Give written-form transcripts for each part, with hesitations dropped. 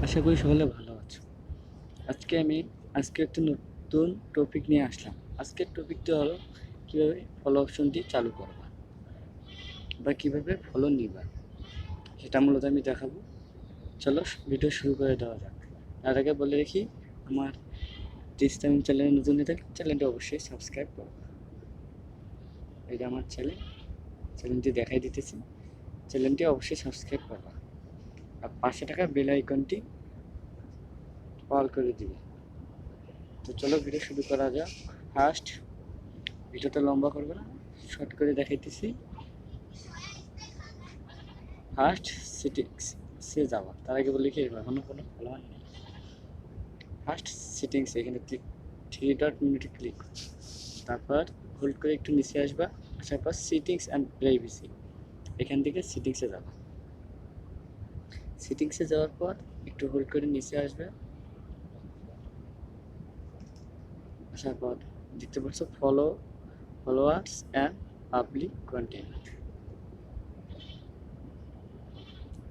আশা করি সকলে ভালো আছো। আজকে একটা নতুন টপিক নিয়ে আসলাম। আজকের টপিকটা হলো কীভাবে ফলো অপশনটি চালু করবা বা কীভাবে ফলো নিবা, সেটা মূলত আমি দেখাবো। চলো ভিডিও শুরু করে দেওয়া যাক। তার আগে বলে রাখি, আমার তামিম চ্যানেলে নতুন হয়ে থাকলে চ্যানেলটি অবশ্যই সাবস্ক্রাইব করবা। এটা আমার চ্যানেলটি দেখাই দিতেছি, চ্যানেলটি অবশ্যই সাবস্ক্রাইব করবা আর পাশে থাকা বেল আইকনটি অল করে দিবে। তো চলো ভিডিও শুরু করা যাক। ফার্স্ট, ভিডিওটা লম্বা করবো না, শর্ট করে দেখাইতেছি। ফার্স্ট সেটিংসে যাওয়া, তার আগে বলি কি এখনো কোনো ফলোয়ার নেই। ফার্স্ট সেটিংস, এখানে থ্রি ডট মিনিটে ক্লিক, তারপর হোল্ড করে একটু নিচে আসবা। আসার পর সেটিংস অ্যান্ড প্রাইভেসি, এখান থেকে সেটিংসে যাবা। সেটিংসে যাওয়ার পর একটু হোল্ড করে নিচে আসবে। আসার পর দেখতে পাচ্ছ ফলোয়ার্স অ্যান্ড পাবলিক কন্টেন্ট।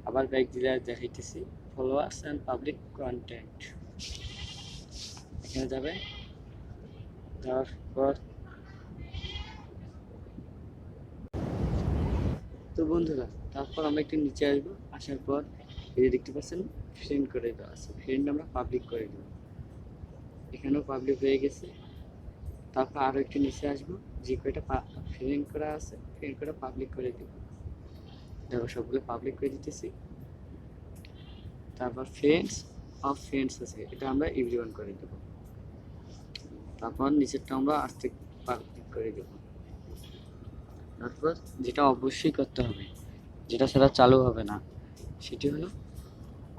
আবার ব্যাক দিলে দেখাইতেছি ফলোয়ার্স অ্যান্ড পাবলিক কন্টেন্ট, এখানে যাবে। তারপর তো বন্ধুরা, তারপর আমরা একটু নিচে আসবো। আসার পর এই যে দেখতে পাচ্ছেন ফ্রেন্ড করে দেওয়া আছে, ফ্রেন্ড আমরা পাবলিক করে দেবো। এখানেও পাবলিক হয়ে গেছে। তারপর আরও একটু নিচে আসবো, যে কয়টা ফ্রেন্ড করা আছে ফ্রেন্ড করে পাবলিক করে দেবো। দেখো সবগুলো পাবলিক করে দিতেছি। তারপর ফ্রেন্ডস আছে, এটা আমরা এভরিওয়ান করে দেবো। তারপর নিচেরটা আমরা আস্তে পাবলিক করে দেবো। তারপর যেটা অবশ্যই করতে হবে, যেটা ছাড়া চালু হবে না, সেটি হলো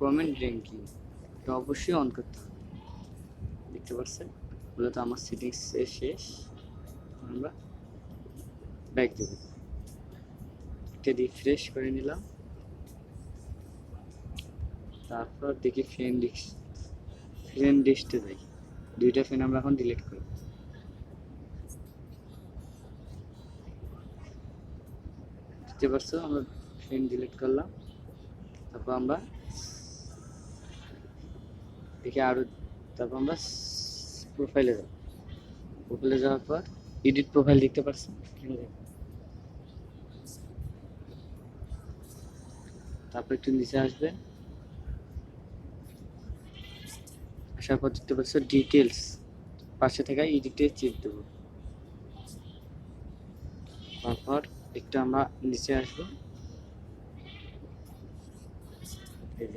কমেন্ট র্যাঙ্কিং। এটা অবশ্যই অন করতে হবে। দেখতে পাচ্ছেন মূলত আমার সেটিংস শেষ। আমরা ব্যাক দেবো, এটা রিফ্রেশ করে নিলাম। তারপর দেখি ফ্রেন্ড লিস্টে যাই। দুইটা ফ্রেন্ড আমরা এখন ডিলিট করব। দেখতে পাচ্ছ আমরা ফ্রেন্ড ডিলিট করলাম। তারপর আমরা দেখি আরও, তারপর আমরা প্রোফাইলে যাব। প্রোফাইলে যাওয়ার পর এডিট প্রোফাইল দেখতে পাচ্ছেন, তারপর একটু নিচে আসবেন। আসার পর দেখতে পাচ্ছ ডিটেলস, পাশে থাকা এডিটে চেক দেবো। তারপর একটু আমরা নিচে আসবো।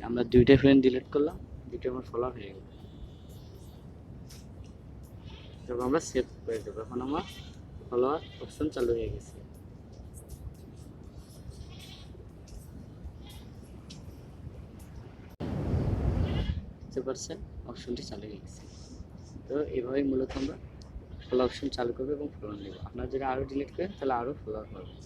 আমরা দুইটা ফ্রেন্ড ডিলিট করলাম, দুইটা আমার ফলোয়ার হয়ে গেল। তারপর আমরা সেভ করে দেবো। এখন আমার ফলোয়ার অপশন চালু হয়ে গেছে। বুঝতে পারছেন, অপশনটি চালু হয়ে গেছে। তো এভাবেই মূলত আমরা ফলো অপশন চালু করবো এবং ফলো নেব। আপনারা যদি আরও ডিলিট করেন তাহলে আরও ফলোয়ার পাবেন।